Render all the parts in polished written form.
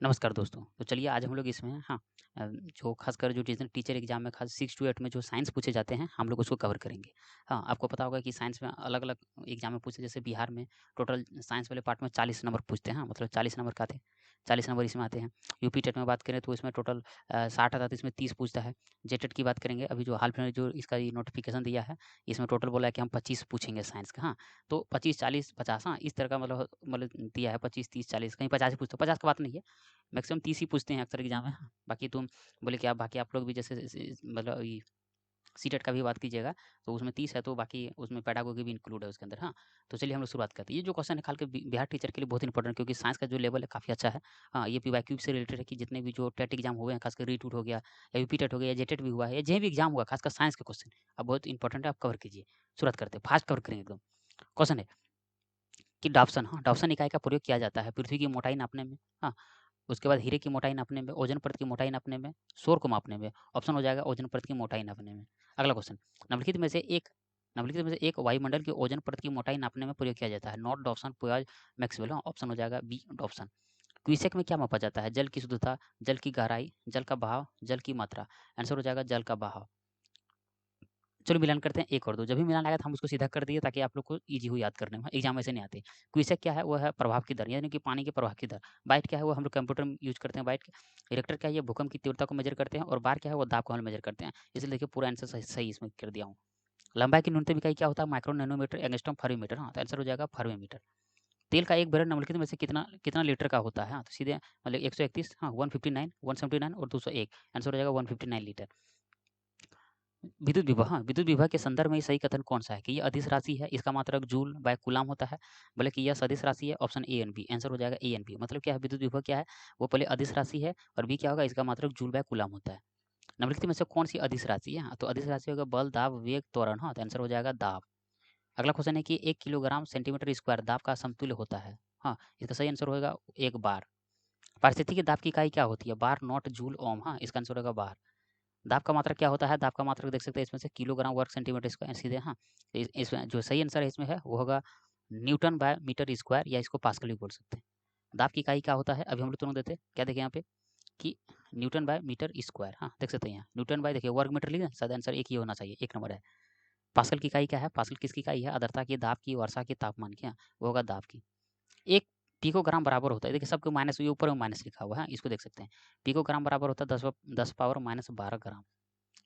नमस्कार दोस्तों। तो चलिए आज हम लोग इसमें जो ख़ासकर जो टीचर एग्ज़ाम में खास 6 टू 8 में जो साइंस पूछे जाते हैं, हम लोग उसको कवर करेंगे। हाँ, आपको पता होगा कि साइंस में अलग-अलग एग्ज़ाम में पूछे जैसे बिहार में टोटल साइंस वाले पार्ट में 40 नंबर पूछते हैं, मतलब 40 नंबर का आते हैं, 40 नंबर इसमें आते हैं। यूपी टेट में बात करें तो इसमें टोटल 60 आता है तो इसमें 30 पूछता है। जेटेट की बात करेंगे अभी जो हाल-फिलहाल जो इसका ये नोटिफ़िकेशन दिया है, इसमें टोटल बोला है कि हम 25 पूछेंगे साइंस का, हाँ। तो 25, 40, 50 हाँ, इस तरह का मतलब दिया है 25, 30, 40 कहीं 50 ही पूछता है, 50 का बात नहीं है। मैक्सिमम 30 ही पूछते हैं अक्सर एग्ज़ाम में। बाकी तुम बोले कि आप बाकी आप लोग भी जैसे मतलब ये सीटेट का भी बात कीजिएगा, तो उसमें 30 है तो बाकी उसमें पेडागोगी भी इंक्लूड है उसके अंदर, हाँ। तो चलिए हम लोग शुरुआत करते हैं। ये जो क्वेश्चन है खाल के बिहार टीचर के लिए बहुत इंपॉर्टेंट क्योंकि साइंस का जो लेवल है काफ़ी अच्छा है। हाँ, ये पीवाईक्यू से रिलेटेड है कि जितने भी जो टेट एग्ज़ाम हुए हैं, खासकर रीटूट हो गया या यूपी टेट हो गया या जेटेट भी हुआ है या जो भी एग्ज़ाम हुआ, खासकर साइंस के क्वेश्चन अब बहुत इंपॉर्टेंट है, आप कवर कीजिए। शुरुआत करते हैं, फास्ट कवर करेंगे एकदम। क्वेश्चन है कि डाप्सन हाँ, डाप्सन इकाई का प्रयोग किया जाता है पृथ्वी की मोटाई नापने में, हाँ। उसके बाद हीरे की मोटाई नापने में, ओज़ोन परत की मोटाई नापने में, शोर को मापने में। ऑप्शन हो जाएगा ओज़ोन परत की मोटाई नापने में। अगला क्वेश्चन, निम्नलिखित में से एक वायुमंडल की ओज़ोन परत की मोटाई नापने में प्रयोग किया जाता है। नॉट डॉप्सन, पुयाज, मैक्सवेल ऑप्शन हो जाएगा बी डॉप्सन। क्यूसेक में क्या मापा जाता है? जल की शुद्धता, जल की गहराई, जल का बहाव, जल की मात्रा। आंसर हो जाएगा जल का बहाव। चलो मिलान करते हैं 1 और 2 जब भी मिलान आएगा तो हम उसको सीधा कर दिए ताकि आप लोग को ईज़ी हो याद करने में, एग्ज़ाम ऐसे नहीं आते। क्विज़ क्या है? वो है प्रभाव की दर यानी कि पानी के प्रवाह की दर। बाइट क्या है? वो हम लोग कंप्यूटर में यूज़ करते हैं बाइट। रिएक्टर क्या है? ये भूकंप की तीव्रता को मेज़र करते हैं और बार क्या है? वो दाब को हम मेज़र करते हैं। इसलिए देखिए पूरा आंसर सही सही इसमें कर दिया हूँ। लंबाई की न्यूनतम इकाई क्या होता है? माइक्रो नैनोमीटर, एंगस्ट्रॉम, फर्मीमीटर हाँ, तो आंसर हो जाएगा फर्मीमीटर। तेल का एक बैरल निम्नलिखित में से कितना कितना लीटर का होता है? हाँ, तो सीधे मतलब 131 हाँ, 159, 179 और 201 आंसर हो जाएगा 159 लीटर। विद्युत विभव के संदर्भ में सही कथन कौन-सा है कि ये अदिश राशि है, इसका मात्रक जूल बाय कूलाम होता है। बोले कि यह सदिश राशि है, option A and B. Answer हो जाएगा ए एंड बी। मतलब क्या है विद्युत विभव क्या है? वो पहले अदिश राशि है और बी क्या होगा इसका मात्रक जूल बाय कूलाम होता है। निम्नलिखित में से कौन-सी अदिश राशि है? हाँ, तो अदिश राशि होगा बल, दाब, वेग, त्वरण हाँ, तो आंसर हो जाएगा दाब। अगला क्वेश्चन है कि 1 किलोग्राम सेंटीमीटर स्क्वायर दाब का समतुल्य होता है। हाँ, इसका सही आंसर होगा 1 बार। पारिस्थितिकी दाब की इकाई क्या होती है? बार, नॉट, जूल, ओम हाँ, इसका आंसर होगा बार। दाब का मात्रक क्या होता है? दाब का मात्रक देख सकते हैं इसमें से किलोग्राम वर्ग सेंटीमीटर स्क्वायर सीधे हाँ। इसमें जो सही आंसर है इसमें है वो होगा न्यूटन बाय मीटर स्क्वायर या इसको पास्कल भी बोल सकते हैं। दाब की इकाई क्या होता है? अभी हम लोग तुरंत देते हैं। क्या देखें यहाँ पे कि न्यूटन बाय मीटर स्क्वायर हाँ, देख सकते हैं यहाँ। न्यूटन बाय देखिए वर्ग मीटर लिखा शायद आंसर एक ही होना चाहिए, 1 नंबर है। पास्कल की इकाई क्या है? पास्कल किसकी इकाई है? आर्द्रता की, दाब की, वर्षा की, तापमान की हाँ, वो होगा दाब की। 1 पिकोग्राम बराबर होता है देखिए सबके माइनस ये ऊपर में माइनस लिखा हुआ है, इसको देख सकते हैं। पिकोग्राम बराबर होता है 10 पावर माइनस 12 ग्राम।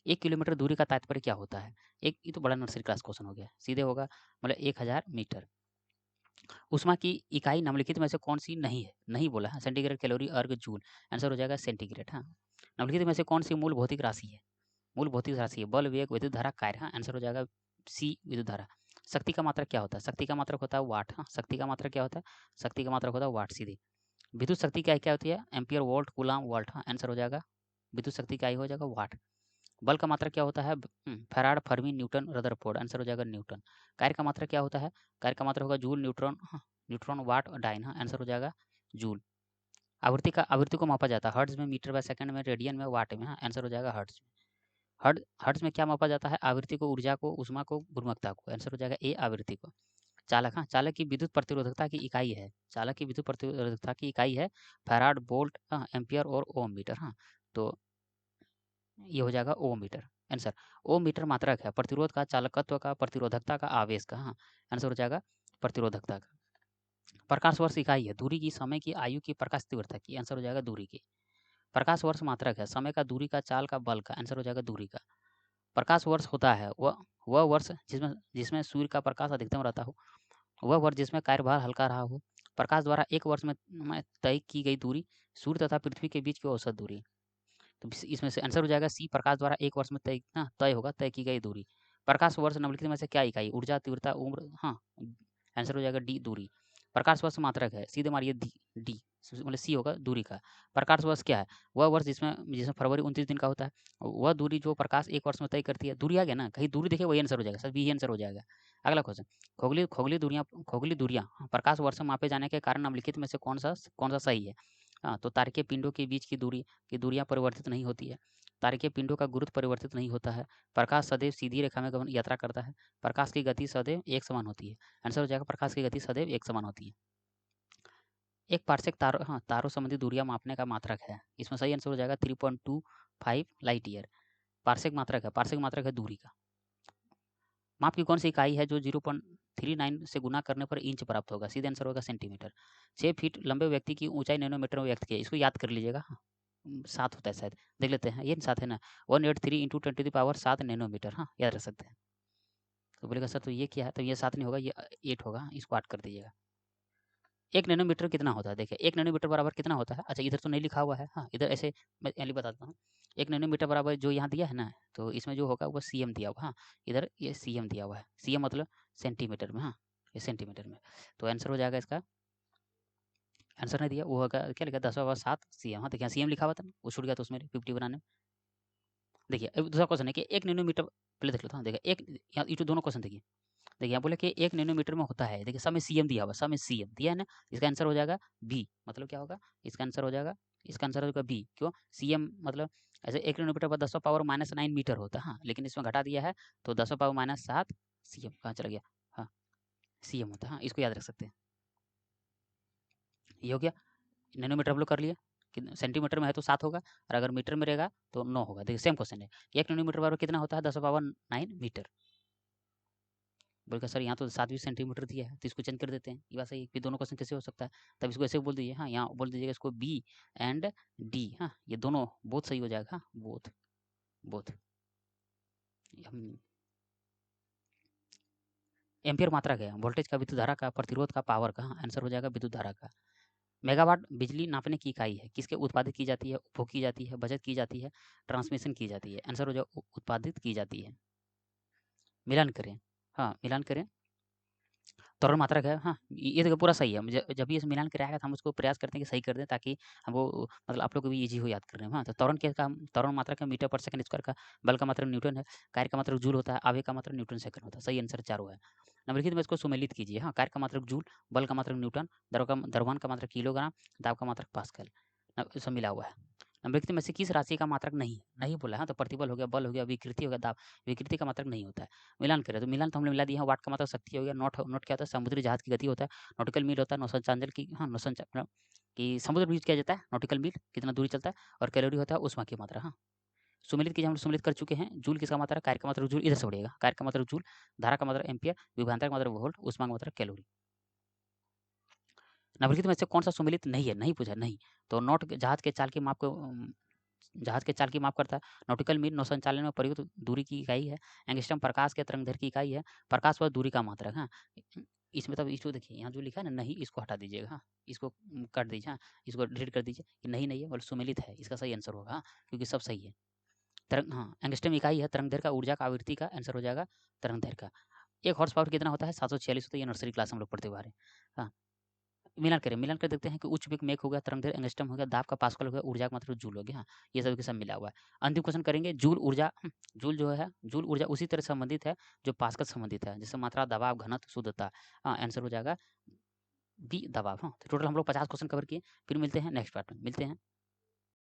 1 किलोमीटर दूरी का तात्पर्य क्या होता है? एक ये तो बड़ा नर्सरी क्लास क्वेश्चन हो गया। सीधे होगा मतलब 1000 मीटर। ऊष्मा की इकाई निम्नलिखित में से कौन-सी नहीं है? नहीं बोला है, सेंटीग्रेड, कैलोरी, अर्ग, जूल। आंसर हो जाएगा सेंटीग्रेड हाँ। निम्नलिखित में से कौन-सी मूल भौतिक राशि है? मूल भौतिक राशि है बल, वेग, विद्युत धारा, कार्य हाँ, आंसर हो जाएगा सी विद्युत धारा। शक्ति का मात्रक क्या होता है? शक्ति का मात्रक होता है वाट हाँ, शक्ति का मात्रक क्या होता है? शक्ति का मात्रक होता है वाट सीधे। विद्युत शक्ति क्या क्या होती है? एम्पीयर, वोल्ट, कूलम, वोल्ट हाँ, आंसर हो जाएगा विद्युत शक्ति का ही हो जाएगा वाट। बल का मात्रक क्या होता है? Farad, Fermi, Newton, Rutherford answer हो जाएगा न्यूटन। कार्य का मात्रक क्या होता है? कार्य का मात्रक होगा जूल, न्यूट्रॉन हाँ, न्यूट्रॉन, वाट और डाइन हाँ, आंसर हो जाएगा जूल। आवृत्ति को मापा जाता है हर्ट्ज में, मीटर बाय सेकंड में, रेडियन में, वाट में हाँ, आंसर हो जाएगा हर्ट्ज में। हर्ट्ज में क्या मापा जाता है? आवृत्ति को, ऊर्जा को, ऊष्मा को, गुरुत्वाकर्षण को। आंसर हो जाएगा ए आवृत्ति को। चालक हाँ, चालक की विद्युत प्रतिरोधकता की इकाई है। चालक की विद्युत प्रतिरोधकता की इकाई है फैराड, वोल्ट हाँ, एम्पियर और ओम मीटर हाँ। तो ये हो जाएगा ओम मीटर आंसर। ओम मीटर मात्रक है प्रतिरोध का, चालकत्व का, प्रतिरोधकता का, आवेश का हाँ, आंसर हो जाएगा प्रतिरोधकता का। प्रकाश वर्ष इकाई है दूरी की, समय की, आयु की, प्रकाश तीव्रता की। आंसर हो जाएगा दूरी की। प्रकाश वर्ष मात्रक है समय का, दूरी का, चाल का, बल का। आंसर हो जाएगा दूरी का। प्रकाश वर्ष होता है वह वर्ष जिसमें जिसमें सूर्य का प्रकाश अधिकतम रहता हो, वह वर्ष जिसमें कार्यभार हल्का रहा हो। प्रकाश द्वारा एक वर्ष में तय की गई दूरी सूर्य तथा पृथ्वी के बीच की औसत दूरी। तो इसमें से आंसर हो जाएगा सी प्रकाश द्वारा एक वर्ष में तय होगा तय की गई दूरी। प्रकाश वर्ष निम्नलिखित में से क्या इकाई? ऊर्जा, तीव्रता, उम्र हाँ, आंसर हो जाएगा डी दूरी। प्रकाश वर्ष मात्रक है सीधे मारिए डी डी मतलब सी होगा दूरी का। प्रकाश वर्ष क्या है? वह वर्ष जिसमें जिसमें फरवरी 29 दिन का होता है। वह दूरी जो प्रकाश एक वर्ष में तय करती है। दूरी आ गया ना, कहीं दूरी देखिए वही आंसर हो जाएगा सर, बी आंसर हो जाएगा। अगला क्वेश्चन, खोखली दूरियां प्रकाश वर्ष में मापे जाने के कारण निम्नलिखित में से कौन सा सही है? हाँ, तो तारकीय पिंडों के बीच की दूरियां परिवर्तित नहीं होती है। तारकीय पिंडों का गुरुत्व परिवर्तित नहीं होता है। प्रकाश सदैव सीधी रेखा में गमन यात्रा करता है। प्रकाश की गति सदैव एक समान होती है। आंसर हो जाएगा प्रकाश की गति सदैव एक समान होती है। एक पार्सेक तारों, हाँ, तारों संबंधी दूरियां मापने का मात्रक है। इसमें सही आंसर हो जाएगा 3.25 लाइट ईयर। पार्सेक मात्रक है, पार्सेक मात्रक है दूरी का। माप की कौन सी इकाई है जो 0.39 से गुना करने पर इंच प्राप्त होगा? सीधे आंसर होगा सेंटीमीटर। 6 फीट लंबे व्यक्ति की ऊंचाई नैनोमीटर में व्यक्त की है। इसको याद कर लीजिएगा। हाँ, 7 होता है शायद, देख लेते हैं। ये 7 है ना, 183 इंटू 10⁻7 नैनोमीटर। हाँ, याद रख सकते हैं। तो बोलेगा सर तो ये क्या है? तो ये 7 नहीं होगा, ये 8 होगा। इसको 8 कर दीजिएगा। 1 नैनोमीटर कितना होता है? देखिए 1 नैनोमीटर बराबर कितना होता है? अच्छा, इधर तो नहीं लिखा हुआ है। हाँ, इधर ऐसे मैं यानी बताता हूँ। 1 नैनोमीटर बराबर जो यहाँ दिया है ना, तो इसमें जो होगा वो सीएम दिया हुआ। हाँ, इधर ये सीएम दिया हुआ है। सीएम मतलब सेंटीमीटर में। हाँ, ये सेंटीमीटर में। तो आंसर हो जाएगा इसका, आंसर नहीं दिया वो होगा, क्या लिखा? 10⁻7 सीएम। हाँ, देखिए सीएम लिखा हुआ था ना, वो छूट गया तो उसमें 50 बनाने में। देखिए अब दूसरा क्वेश्चन है कि 1 नैनोमीटर, पहले देख लेता हूँ। देखिए एक, यहाँ ये तो दोनों क्वेश्चन देखिए। देखिए यहाँ बोले कि 1 नैनोमीटर में होता है। देखिए सब में सीएम दिया हुआ, सब में सीएम दिया है ना। इसका आंसर हो जाएगा बी। मतलब क्या होगा? इसका आंसर हो जाएगा, इसका आंसर होगा बी। क्यों? सीएम मतलब ऐसे 1 नैनोमीटर पर 10⁻−9 मीटर होता है। हाँ, लेकिन इसमें घटा दिया है तो 10⁻−7 सीएम। कहाँ चला गया? हाँ, सीएम होता है। हाँ, इसको याद रख सकते हैं। ये हो गया। नैनोमीटर हम लोग कर लिए कि सेंटीमीटर में है तो 7 होगा, और अगर मीटर में रहेगा तो 9 होगा। देखिए सेम क्वेश्चन है। 1 नैनोमीटर बराबर कितना होता है? 10⁻9 मीटर। बोलेगा सर यहाँ तो 7 सेंटीमीटर दिया है, तो इसको चेंज कर देते हैं। ये बात सही है कि दोनों क्वेश्चन कैसे हो सकता है? तब इसको ऐसे बोल दीजिए। हाँ, यहाँ बोल दीजिएगा इसको बी एंड डी। हाँ, ये दोनों बोथ सही हो जाएगा। हाँ, बोथ बोथ। एम्पियर मात्रा क्या है? वोल्टेज का, विद्युत धारा का, प्रतिरोध का, पावर का। हाँ, आंसर हो जाएगा विद्युत धारा का। मेगावाट बिजली नापने की इकाई है, किसके उत्पादित की जाती है? उपभोग की जाती है, बचत की जाती है, ट्रांसमिशन की जाती है। आंसर हो जाएगा उत्पादित की जाती है। मिलान करें। हाँ, मिलान करें। त्वरण मात्रक है। हाँ, ये देखो पूरा सही है। जब भी इसे मिलान के आएगा तो हम उसको प्रयास करते हैं कि सही कर दें, ताकि हम वो मतलब आप लोग को भी ईजी हो याद करने में। हाँ, तो त्वरण के का, त्वरण मात्रक है मीटर पर सेकंड स्क्वायर का। बल का मात्रक न्यूटन है। कार्य का मात्रक जूल होता है। आवेग का मात्रक न्यूटन सेकंड होता है। सही आंसर चारों है। निम्नलिखित में इसको सुमेलित कीजिए। हाँ, कार्य का मात्रक जूल, बल का मात्रक न्यूटन, द्रव्यमान का मात्रक किलोग्राम, दाब का मात्रक पास्कल। सब मिला हुआ है। निम्नलिखित में से किस राशि का मात्रक नहीं नहीं बोला? हाँ, तो प्रतिबल हो गया, बल हो गया, विकृति हो गया, दाब। विकृति का मात्रक नहीं होता है। मिलान करें तो मिलान तो हमने मिला दिया है। वाट का मतलब शक्ति हो गया। नॉट, नॉट क्या होता है? समुद्री जहाज की गति होता है। नॉटिकल मील होता है नौसंचालन की। हाँ, नौसंचालन कि समुद्र बीच किया जाता है नॉटिकल मील, कितना दूरी चलता है। और कैलोरी होता है उष्मा की मात्रा। हाँ, सुमिलित कीजिए, हम लोग सुमिलित कर चुके हैं। जूल किसका मात्रा? कार्य का मतलब जूल, इधर से बढ़िएगा। कार्य का मतलब जूल, धारा का मतलब एम्पियर, विभवांतर का मतलब वोल्ट, उष्मा का मतलब कैलोरी। निम्नलिखित में से कौन सा सुमिलित नहीं है? नहीं पूछा, नहीं। तो नॉट जहाज के चाल की माप को, जहाज के चाल की माप करता है। नॉटिकल मील नौसंचालन में प्रयुक्त दूरी की इकाई है। एंगस्ट्रम प्रकाश के तरंगदैर्घ्य की इकाई है। प्रकाश व दूरी का मात्रक। हाँ, इसमें तब इसको देखिए, यहाँ जो लिखा है ना नहीं, इसको हटा दीजिएगा। हाँ, इसको काट दीजिए। हाँ, इसको डिलीट कर दीजिए कि नहीं नहीं है, बल्कि सुमेलित है। इसका सही आंसर होगा। हाँ, क्योंकि सब सही है। तरंग, हाँ, एंगस्ट्रम इकाई है तरंगदैर्घ्य का, ऊर्जा का, आवृत्ति का। आंसर हो जाएगा तरंगदैर्घ्य का। 1 हॉर्स पावर कितना होता है? 746 होता है। ये नर्सरी क्लास हम लोग पढ़ते हुए आ रहे हैं। हाँ, मिलान करें, मिलान कर देखते हैं कि उच्च वेग मेघ हो गया, तरंगदैर्घ्य एंगस्ट्रम हो गया, दाब का पास्कल हो गया, ऊर्जा का मतलब जूल हो गया। हाँ, ये सब के सब मिला हुआ है। अंतिम क्वेश्चन करेंगे। जूल ऊर्जा, जूल जो है, जूल ऊर्जा उसी तरह संबंधित है जो पास्कल संबंधित है, जैसे मात्रा, दबाव, घनत्व, शुद्धता। हाँ, आंसर हो जाएगा बी, दबाव। हाँ, तो टोटल हम लोग 50 क्वेश्चन कवर किए। फिर मिलते हैं नेक्स्ट पार्ट में, मिलते हैं।